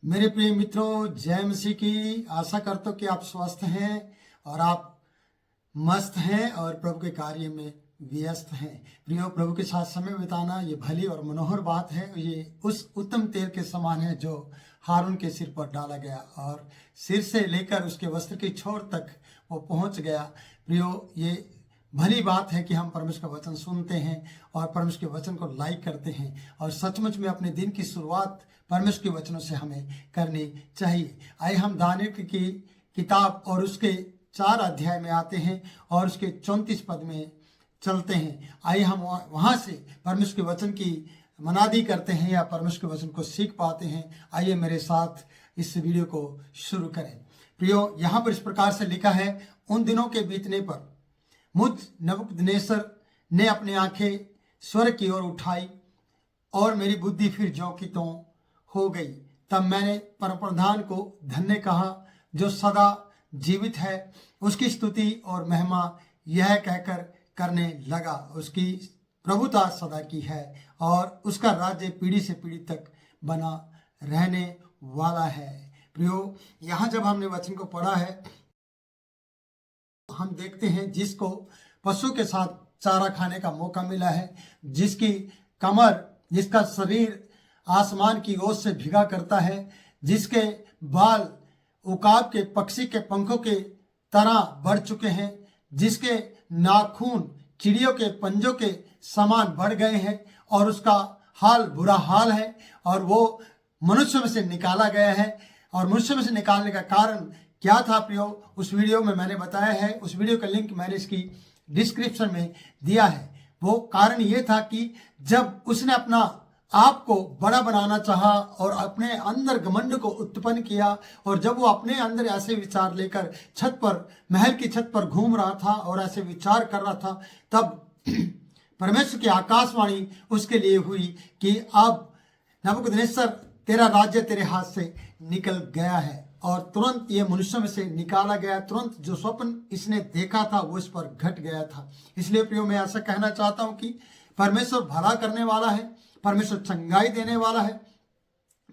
मेरे प्रिय मित्रों, जय मसीह की। आशा करता हूँ कि आप स्वस्थ हैं और आप मस्त हैं और प्रभु के कार्य में व्यस्त हैं। प्रियो, प्रभु के साथ समय बिताना ये भली और मनोहर बात है। ये उस उत्तम तेल के समान है जो हारून के सिर पर डाला गया और सिर से लेकर उसके वस्त्र की छोर तक वो पहुंच गया। प्रियो, ये भली बात है कि हम परमेश्वर का वचन सुनते हैं और परमेश्वर के वचन को लाइक करते हैं और सचमुच में अपने दिन की शुरुआत परमेश्वर के वचनों से हमें करनी चाहिए। आइए हम दानियल की किताब और उसके 4 अध्याय में आते हैं और उसके 34 पद में चलते हैं। आइए हम वहाँ से परमेश्वर के वचन की मनादी करते हैं या परमेश्वर के वचन को सीख पाते हैं। आइए मेरे साथ इस वीडियो को शुरू करें। प्रियो, यहाँ पर इस प्रकार से लिखा है, उन दिनों के बीतने पर मुझ नबूकदनेस्सर ने अपनी आंखें स्वर्ग की ओर उठाई और मेरी बुद्धि फिर ज्यों की त्यों हो गई। तब मैंने परमप्रधान को धन्य कहा जो सदा जीवित है। उसकी स्तुति और महिमा यह कहकर करने लगा, उसकी प्रभुता सदा की है और उसका राज्य पीढ़ी से पीढ़ी तक बना रहने वाला है। प्रियो, यहाँ जब हमने वचन को पढ़ा है, हम देखते हैं जिसको पशु के साथ चारा खाने का मौका मिला है, जिसकी कमर, जिसका शरीर आसमान की ओर से भिगा करता है, जिसके बाल उकाब के पक्षी के पंखों के तरह बढ़ चुके हैं, जिसके नाखून चिड़ियों के पंजों के समान बढ़ गए हैं और उसका हाल बुरा हाल है और वो मनुष्य में से निकाला गया है। और मनुष्य में से निकालने का कारण क्या था प्रियो, उस वीडियो में मैंने बताया है। उस वीडियो का लिंक मैंने इसकी डिस्क्रिप्शन में दिया है। वो कारण ये था कि जब उसने अपना आप को बड़ा बनाना चाहा और अपने अंदर घमंड को उत्पन्न किया और जब वो अपने अंदर ऐसे विचार लेकर छत पर, महल की छत पर घूम रहा था और ऐसे विचार कर रहा था, तब परमेश्वर की आकाशवाणी उसके लिए हुई कि अब नबूकदनेस्सर, तेरा राज्य तेरे हाथ से निकल गया है। और तुरंत ये मनुष्य में से निकाला गया। तुरंत जो स्वप्न इसने देखा था वो इस पर घट गया था। इसलिए प्रियो, मैं ऐसा कहना चाहता हूं कि परमेश्वर भला करने वाला है, परमेश्वर चंगाई देने वाला है,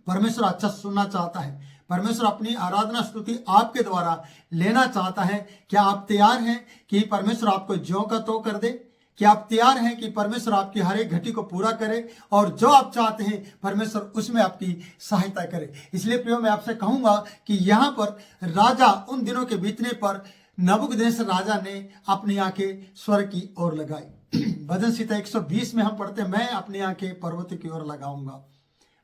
परमेश्वर अच्छा सुनना चाहता है, परमेश्वर अपनी आराधना स्तुति आपके द्वारा लेना चाहता है। क्या आप तैयार हैं कि परमेश्वर आपको ज्यों का त्यों कर दे? कि आप तैयार हैं कि परमेश्वर आपकी हर एक घटी को पूरा करे और जो आप चाहते हैं परमेश्वर उसमें आपकी सहायता करे? इसलिए प्रियो, मैं आपसे कहूंगा कि यहाँ पर राजा, उन दिनों के बीतने पर नबूकदनेस्सर राजा ने अपनी आंखें स्वर्ग की ओर लगाई। भजन संहिता 120 में हम पढ़ते हैं, मैं अपनी आंखें पर्वत की ओर लगाऊंगा,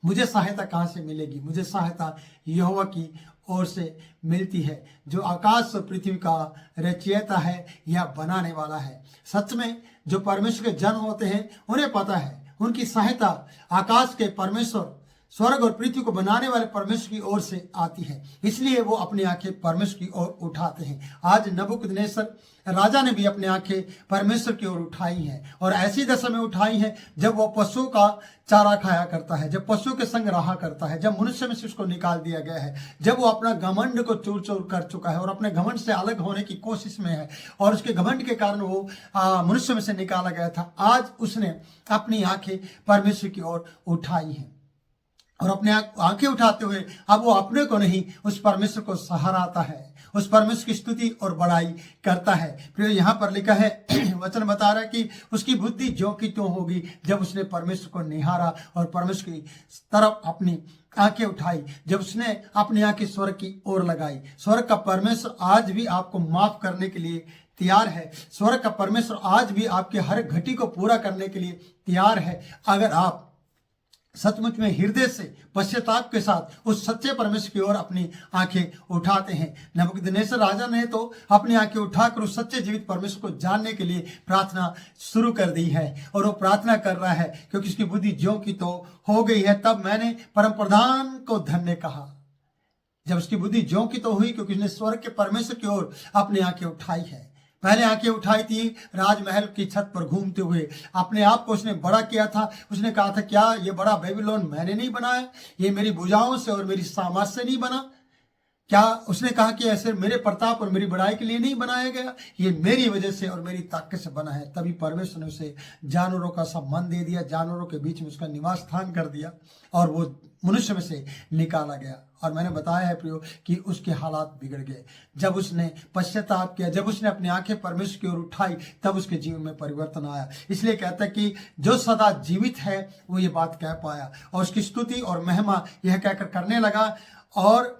मुझे सहायता कहाँ से मिलेगी? मुझे सहायता यहोवा की ओर से मिलती है, जो आकाश और पृथ्वी का रचयिता है या बनाने वाला है। सच में जो परमेश्वर के जन होते हैं उन्हें पता है उनकी सहायता आकाश के परमेश्वर, स्वर्ग और पृथ्वी को बनाने वाले परमेश्वर की ओर से आती है। इसलिए वो अपनी आंखें परमेश्वर की ओर उठाते हैं। आज नबूकदनेस्सर राजा ने भी अपनी आंखें परमेश्वर की ओर उठाई हैं और ऐसी दशा में उठाई हैं जब वो पशुओं का चारा खाया करता है, जब पशुओं के संग रहा करता है, जब मनुष्य में से उसको निकाल दिया गया है, जब वो अपना घमंड को चूर चूर कर चुका है और अपने घमंड से अलग होने की कोशिश में है और उसके घमंड के कारण वो मनुष्य में से निकाला गया था। आज उसने अपनी आंखें परमेश्वर की ओर उठाई हैं और अपने आंखें उठाते हुए अब वो अपने को नहीं, उस परमेश्वर को सहाराता है, उस परमेश्वर की स्तुति और बड़ाई करता है। प्रियो, यहाँ पर लिखा है, वचन बता रहा है कि उसकी बुद्धि ज्यों की त्यों होगी जब उसने परमेश्वर को निहारा और परमेश्वर की तरफ अपनी आंखें उठाई, जब उसने अपनी आंखें स्वर्ग की ओर लगाई। स्वर्ग का परमेश्वर आज भी आपको माफ करने के लिए तैयार है। स्वर्ग का परमेश्वर आज भी आपके हर घटी को पूरा करने के लिए तैयार है, अगर आप सचमुच में हृदय से पश्चाताप के साथ उस सच्चे परमेश्वर की ओर अपनी आंखें उठाते हैं। नबूकदनेस्सर राजा ने तो अपनी आंखें उठाकर उस सच्चे जीवित परमेश्वर को जानने के लिए प्रार्थना शुरू कर दी है और वो प्रार्थना कर रहा है क्योंकि उसकी बुद्धि ज्यों की तो हो गई है। तब मैंने परमप्रधान को धन्य कहा। जब उसकी बुद्धि ज्यों की तो हुई क्योंकि उसने स्वर्ग के परमेश्वर की ओर अपनी आंखें उठाई है। पहले आंखें उठाई थी राजमहल की छत पर घूमते हुए, अपने आप को उसने बड़ा किया था। उसने कहा था, क्या ये बड़ा बेबीलोन मैंने नहीं बनाया? ये मेरी भुजाओं से और मेरी सामर्थ से नहीं बना? क्या उसने कहा कि ऐसे मेरे प्रताप और मेरी बड़ाई के लिए नहीं बनाया गया, ये मेरी वजह से और मेरी ताकत से बना है। तभी परमेश्वर ने उसे जानवरों का सा मन दे दिया, जानवरों के बीच में उसका निवास स्थान कर दिया और वो मनुष्य में से निकाला गया। और मैंने बताया है प्रियो कि उसके हालात बिगड़ गए। जब उसने पश्चाताप किया, जब उसने अपनी आंखें परमेश्वर की ओर उठाई, तब उसके जीवन में परिवर्तन आया। इसलिए कहता है कि जो सदा जीवित है वो ये बात कह पाया और उसकी स्तुति और महिमा यह कहकर करने लगा और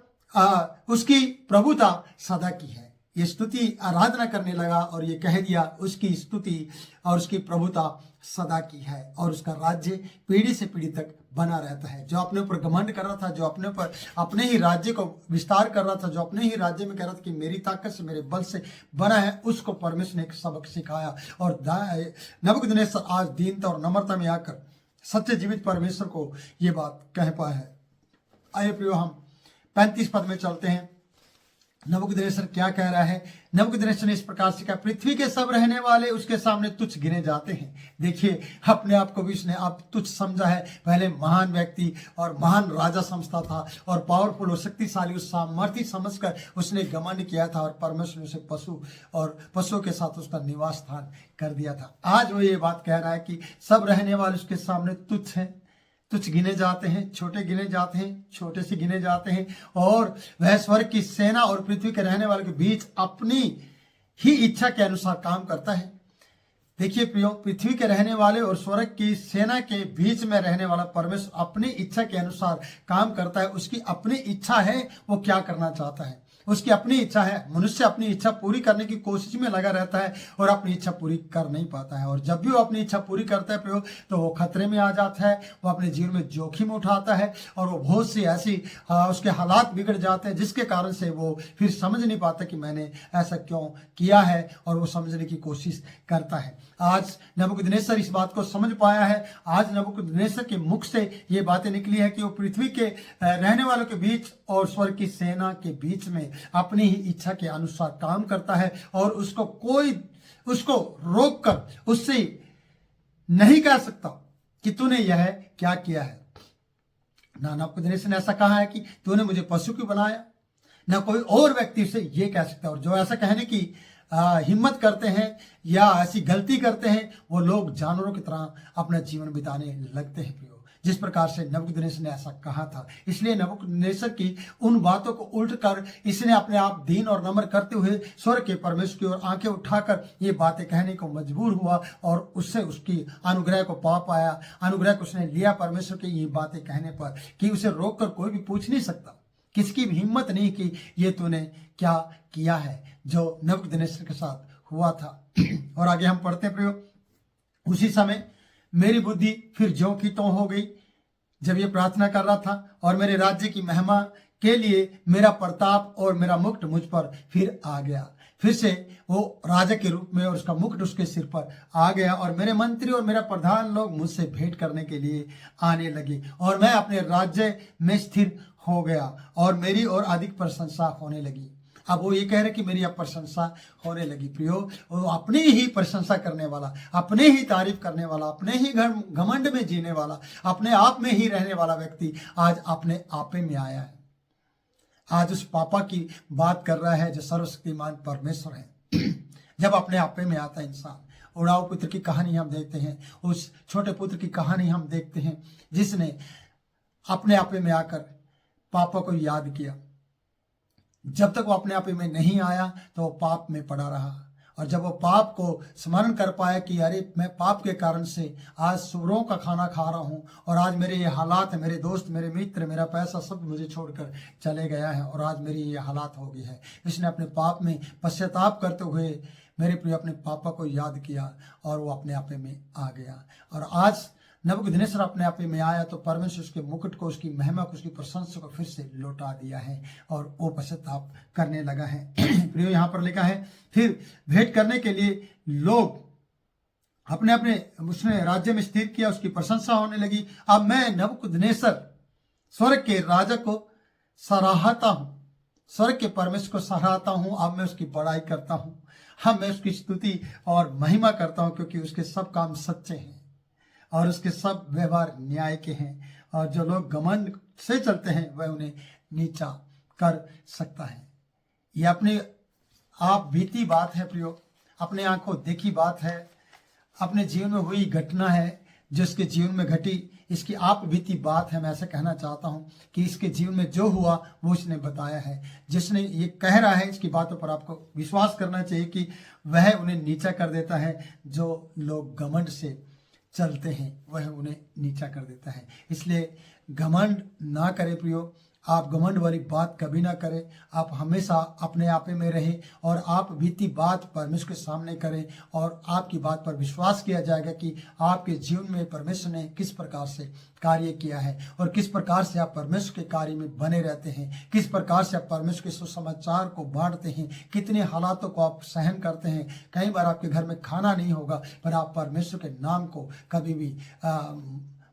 उसकी प्रभुता सदा की है। ये स्तुति आराधना करने लगा और ये कह दिया उसकी स्तुति और उसकी प्रभुता सदा की है और उसका राज्य पीढ़ी से पीढ़ी तक बना रहता है। जो अपने ऊपर घमंड कर रहा था, जो अपने ऊपर अपने ही राज्य को विस्तार कर रहा था, जो अपने ही राज्य में कह रहा था कि मेरी ताकत से मेरे बल से बना है, उसको परमेश्वर ने एक सबक सिखाया। और नबूकदनेस्सर आज दीनता और नम्रता में आकर सच्चे जीवित परमेश्वर को ये बात कह पाया है। आइए प्रियो हम 35 पद में चलते हैं। नबूकदनेस्सर क्या कह रहा है? नबूकदनेस्सर ने इस प्रकार से कहा, पृथ्वी के सब रहने वाले उसके सामने तुच्छ गिने जाते हैं। देखिए, अपने आप को भी उसने अब तुच्छ समझा है। पहले महान व्यक्ति और महान राजा समझता था और पावरफुल और शक्तिशाली उस सामर्थ्य समझकर उसने घमंड किया था और परमेश्वर ने उसे पशु और पशुओं के साथ उसका निवास स्थान कर दिया था। आज वो ये बात कह रहा है कि सब रहने वाले उसके सामने तुच्छ हैं, तुच्छ गिने जाते हैं, छोटे गिने जाते हैं, छोटे से गिने जाते हैं। और वह स्वर्ग की सेना और पृथ्वी के रहने वालों के बीच अपनी ही इच्छा के अनुसार काम करता है। देखिए प्रियो, पृथ्वी के रहने वाले और स्वर्ग की सेना के बीच में रहने वाला परमेश्वर अपनी इच्छा के अनुसार काम करता है। उसकी अपनी इच्छा है, वो क्या करना चाहता है, उसकी अपनी इच्छा है। मनुष्य अपनी इच्छा पूरी करने की कोशिश में लगा रहता है और अपनी इच्छा पूरी कर नहीं पाता है। और जब भी वो अपनी इच्छा पूरी करता है प्रियो, तो वो खतरे में आ जाता है, वो अपने जीवन में जोखिम उठाता है और वो बहुत सी ऐसी उसके हालात बिगड़ जाते हैं जिसके कारण से वो फिर समझ नहीं पाता कि मैंने ऐसा क्यों किया है, और वो समझने की कोशिश करता है। आज नबूकदनेस्सर इस बात को समझ पाया है। आज नबूकदनेस्सर के मुख से ये बातें निकली है कि वो पृथ्वी के रहने वालों के बीच और स्वर्ग की सेना के बीच में अपनी ही इच्छा के अनुसार काम करता है और उसको कोई उसको रोक कर उससे नहीं कह सकता कि तूने यह क्या किया है। ना नबूकदनेस्सर ने ऐसा कहा है कि तूने मुझे पशु क्यों बनाया, ना कोई और व्यक्ति से ये कह सकता। और जो ऐसा कहने की हिम्मत करते हैं या ऐसी गलती करते हैं, वो लोग जानवरों की तरह अपना जीवन बिताने लगते हैं प्रियो, जिस प्रकार से नबूकदनेस्सर ने ऐसा कहा था। इसलिए नबूकदनेस्सर की उन बातों को उल्ट कर इसने अपने आप दीन और नम्र करते हुए स्वर्ग के परमेश्वर की ओर आंखें उठाकर ये बातें कहने को मजबूर हुआ और उससे उसकी अनुग्रह को पा पाया। अनुग्रह को उसने लिया परमेश्वर की ये बातें कहने पर कि उसे रोक कर कोई भी पूछ नहीं सकता। किसकी भी हिम्मत नहीं कि ये तूने क्या किया है, जो नबूकदनेस्सर के साथ हुआ था। और आगे हम पढ़ते हैं प्रियो, उसी समय मेरी बुद्धि फिर ज्यों की त्यों हो गई जब ये प्रार्थना कर रहा था, और मेरे राज्य की महिमा के लिए मेरा प्रताप और मेरा मुकुट मुझ पर फिर आ गया। फिर से वो राजा के रूप में और उसका मुकुट उसके सिर पर आ गया और मेरे मंत्री और मेरा प्रधान लोग मुझसे भेंट करने के लिए आने लगे और मैं अपने राज्य में स्थिर हो गया और मेरी और अधिक प्रशंसा होने लगी। अब वो ये कह रहे कि मेरी अब प्रशंसा होने लगी। प्रियो, वो अपनी ही प्रशंसा करने वाला, अपने ही तारीफ करने वाला, अपने ही घमंड में जीने वाला, अपने आप में ही रहने वाला व्यक्ति आज अपने आपे में आया है। आज उस पापा की बात कर रहा है जो सर्वशक्तिमान परमेश्वर है। जब अपने आपे में आता है इंसान, उड़ाऊ पुत्र की कहानी हम देखते हैं, उस छोटे पुत्र की कहानी हम देखते हैं जिसने अपने आपे में आकर पापा को याद किया। जब तक वो अपने आप में नहीं आया तो वो पाप में पड़ा रहा, और जब वो पाप को स्मरण कर पाया कि अरे मैं पाप के कारण से आज सुअरों का खाना खा रहा हूँ और आज मेरे ये हालात है, मेरे दोस्त, मेरे मित्र, मेरा पैसा सब मुझे छोड़कर चले गया है और आज मेरी ये हालात हो गई है। इसने अपने पाप में पश्चाताप करते हुए मेरे प्रिय अपने पापा को याद किया और वो अपने आप में आ गया। और आज नबूकदनेस्सर अपने आप में आया तो परमेश्वर उसके मुकुट को, उसकी महिमा को, उसकी प्रशंसा को फिर से लौटा दिया है और वो पश्चाताप करने लगा है। प्रियो, यहाँ पर लिखा है फिर भेंट करने के लिए लोग अपने अपने उसने राज्य में स्थिर किया, उसकी प्रशंसा होने लगी। अब मैं नबूकदनेस्सर स्वर्ग के राजा को सराहता हूँ, स्वर्ग के परमेश्वर को सराहता हूँ। अब मैं उसकी बड़ाई करता हूँ, अब मैं उसकी स्तुति और महिमा करता हूँ, क्योंकि उसके सब काम सच्चे हैं और उसके सब व्यवहार न्याय के हैं, और जो लोग घमंड से चलते हैं वह उन्हें नीचा कर सकता है। ये अपने आप बीती बात है प्रियो, अपने आंखों देखी बात है, अपने जीवन में हुई घटना है, जो इसके जीवन में घटी, इसकी आप बीती बात है। मैं ऐसा कहना चाहता हूं कि इसके जीवन में जो हुआ वो इसने बताया है। जिसने ये कह रहा है, इसकी बातों पर आपको विश्वास करना चाहिए कि वह उन्हें नीचा कर देता है। जो लोग घमंड से चलते हैं वह उन्हें नीचा कर देता है। इसलिए घमंड ना करें प्रियो, आप घमंड वाली बात कभी ना करें। आप हमेशा अपने आपे में रहें और आप बीती बात परमेश्वर के सामने करें और आपकी बात पर विश्वास किया जाएगा कि आपके जीवन में परमेश्वर ने किस प्रकार से कार्य किया है और किस प्रकार से आप परमेश्वर के कार्य में बने रहते हैं, किस प्रकार से आप परमेश्वर के सुसमाचार को बांटते हैं, कितने हालातों को आप सहन करते हैं। कई बार आपके घर में खाना नहीं होगा पर आप परमेश्वर के नाम को कभी भी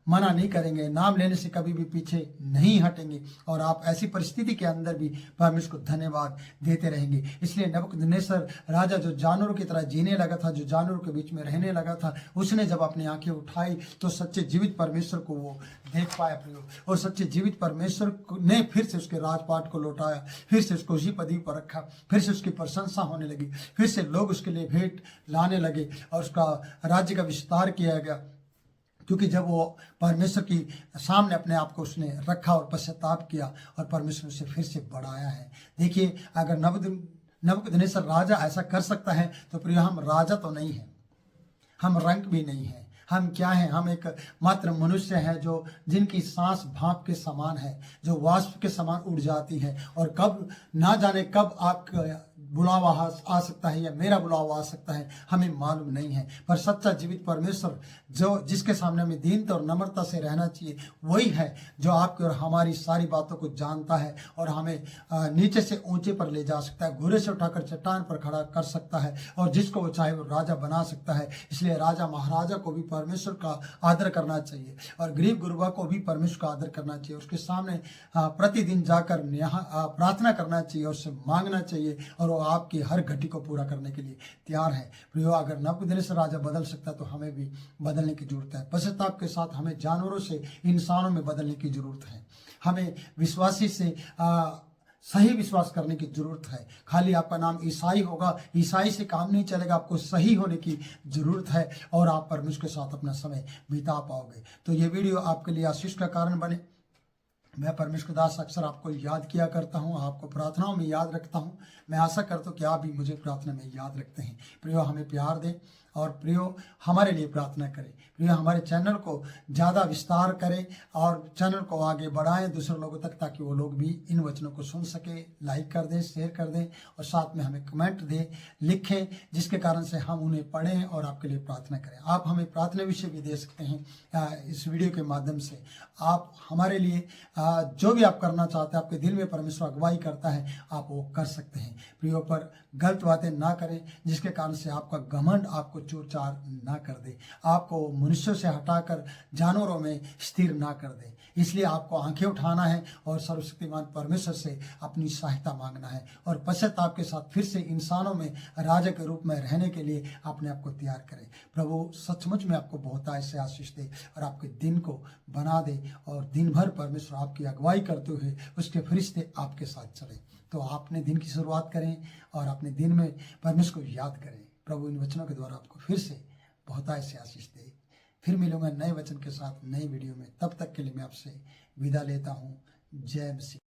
मना नहीं करेंगे, नाम लेने से कभी भी पीछे नहीं हटेंगे और आप ऐसी परिस्थिति के अंदर भी परमेश्वर को धन्यवाद देते रहेंगे। इसलिए नबूकदनेस्सर राजा जो जानवरों की तरह जीने लगा था, जो जानवरों के बीच में रहने लगा था, उसने जब अपनी आंखें उठाई तो सच्चे जीवित परमेश्वर को वो देख पाया प्रियो। और सच्चे जीवित परमेश्वर ने फिर से उसके राजपाट को लौटाया, फिर से उसको उसी पदवी पर रखा, फिर से उसकी प्रशंसा होने लगी, फिर से लोग उसके लिए भेंट लाने लगे और उसका राज्य का विस्तार किया गया। क्योंकि जब वो परमेश्वर की सामने अपने आप को उसने रखा और पश्चाताप किया और परमेश्वर उसे फिर से बढ़ाया है। देखिए, अगर नबूकदनेस्सर राजा ऐसा कर सकता है तो प्रिय हम राजा तो नहीं है, हम रंक भी नहीं है। हम क्या हैं? हम एक मात्र मनुष्य हैं जो जिनकी सांस भाप के समान है, जो वाष्प के समान उड़ जाती है और कब ना जाने कब आप बुलावा आ सकता है या मेरा बुलावा आ सकता है, हमें मालूम नहीं है। पर सच्चा जीवित परमेश्वर जो जिसके सामने हमें दीनता और नम्रता से रहना चाहिए, वही है जो आपकी और हमारी सारी बातों को जानता है और हमें नीचे से ऊंचे पर ले जा सकता है, घुरे से उठाकर चट्टान पर खड़ा कर सकता है और जिसको वो चाहे वो राजा बना सकता है। इसलिए राजा महाराजा को भी परमेश्वर का आदर करना चाहिए और गरीब गुरबा को भी परमेश्वर का आदर करना चाहिए। उसके सामने प्रतिदिन जाकर प्रार्थना करना चाहिए, उससे मांगना चाहिए और आपकी हर घटी को पूरा करने के लिए तैयार है। प्रियो, अगर नबूकदनेस्सर राजा बदल सकता है तो हमें भी बदलने की जरूरत है। पश्चाताप के साथ हमें जानवरों से इंसानों में बदलने की जरूरत है। हमें विश्वासी से सही विश्वास करने की जरूरत है। खाली आपका नाम ईसाई होगा, ईसाई से काम नहीं चलेगा, आपको सही होने की जरूरत है और आप परमेश्वर के साथ अपना समय बिता पाओगे। तो ये वीडियो आपके लिए आशीष का कारण बने। मैं परमेश्वर दास अक्सर आपको याद किया करता हूँ, आपको प्रार्थनाओं में याद रखता हूँ। मैं आशा करता हूँ कि आप भी मुझे प्रार्थना में याद रखते हैं। प्रियो, हमें प्यार दें और प्रियो हमारे लिए प्रार्थना करें। प्रियो, हमारे चैनल को ज़्यादा विस्तार करें और चैनल को आगे बढ़ाएं दूसरे लोगों तक, ताकि वो लोग भी इन वचनों को सुन सके। लाइक कर दें, शेयर कर दें और साथ में हमें कमेंट दें, लिखें, जिसके कारण से हम उन्हें पढ़ें और आपके लिए प्रार्थना करें। आप हमें प्रार्थना विषय भी दे सकते हैं इस वीडियो के माध्यम से। आप हमारे लिए जो भी आप करना चाहते हैं, आपके दिल में परमेश्वर अगुवाई करता है, आप वो कर सकते हैं। प्रियो, पर गलत बातें ना करें जिसके कारण से आपका घमंड आपको चूर-चार ना कर दे, आपको मनुष्यों से हटाकर जानवरों में स्थिर ना कर दे। इसलिए आपको आंखें उठाना है और सर्वशक्तिमान परमेश्वर से अपनी सहायता मांगना है और पश्चाताप के साथ फिर से इंसानों में राजा के रूप में रहने के लिए अपने आप को तैयार करें। प्रभु सचमुच में आपको बहुत ऐसे आशीष दे और आपके दिन को बना दे और दिन भर परमेश्वर आपकी अगुवाई करते हुए उसके फरिश्ते आपके साथ चले। तो आपने दिन की शुरुआत करें और अपने दिन में परमेश्वर को याद करें। प्रभु इन वचनों के द्वारा आपको फिर से बहुत ऐसे आशीष दे। फिर मिलूंगा नए वचन के साथ नई वीडियो में। तब तक के लिए मैं आपसे विदा लेता हूँ। जय मसीह।